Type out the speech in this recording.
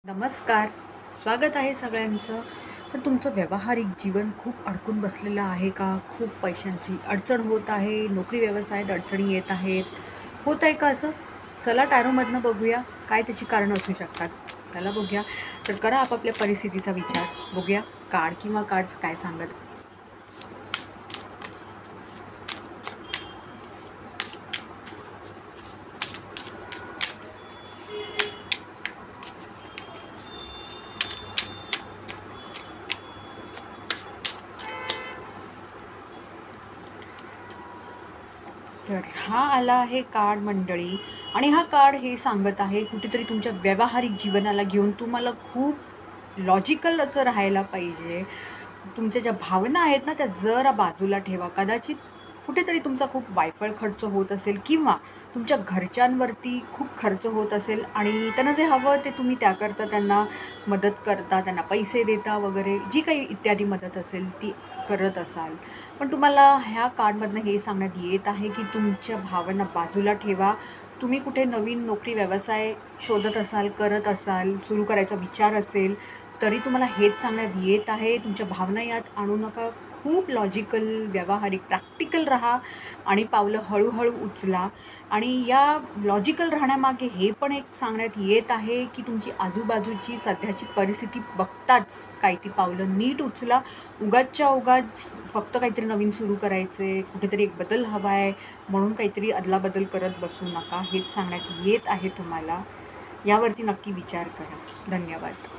नमस्कार. स्वागत आहे सगळ्यांचं. तर तुमचं व्यावहारिक जीवन खूप अडकून बसलेलं आहे का? खूप पैशांची अडचण होत आहे, नोकरी व्यवसायात अडचणी येत आहेत. होत आहे का असं? चला टॅरोमधनं बघूया काय त्याची कारणं असू शकतात. चला बघूया. तर करा आपापल्या परिस्थितीचा विचार. बघूया कार्ड किंवा कार्ड्स काय सांगत. तर हा आला आहे कार्ड मंडळी. आणि हा कार्ड हे सांगत आहे कुठेतरी तुमच्या व्यावहारिक जीवनाला घेऊन तुम्हाला खूप लॉजिकल असं राहायला पाहिजे. तुमच्या ज्या भावना आहेत ना त्या जरा बाजूला ठेवा. कदाचित कुठेतरी तुमचा खूप वायफळ खर्च होत असेल किंवा तुमच्या घरच्यांवरती खूप खर्च होत असेल आणि त्यांना जे हवं ते तुम्ही त्याकरता त्यांना मदत करता, त्यांना पैसे देता वगैरे जी काही इत्यादी मदत असेल ती करत असाल. पण तुम्हाला ह्या कार्डमधनं हे सांगण्यात येत आहे की तुमच्या भावना बाजूला ठेवा. तुम्ही कुठे नवीन नोकरी व्यवसाय शोधत असाल, करत असाल, सुरू करायचा विचार असेल, तरी तुम्हाला हेच सांगण्यात येत आहे. तुमच्या भावना यात आणू नका. खूप लॉजिकल, व्यावहारिक, प्रॅक्टिकल राहा आणि पावलं हळूहळू उचला. आणि या लॉजिकल राहण्यामागे हे पण एक सांगण्यात येत आहे की तुमची आजूबाजूची सध्याची परिस्थिती बघताच काही ती पावलं नीट उचला. उगाचच्या उगाच फक्त काहीतरी नवीन सुरू करायचे, कुठेतरी एक बदल हवा आहे म्हणून काहीतरी अदलाबदल करत बसू नका. हेच सांगण्यात येत आहे तुम्हाला. यावरती नक्की विचार करा. धन्यवाद.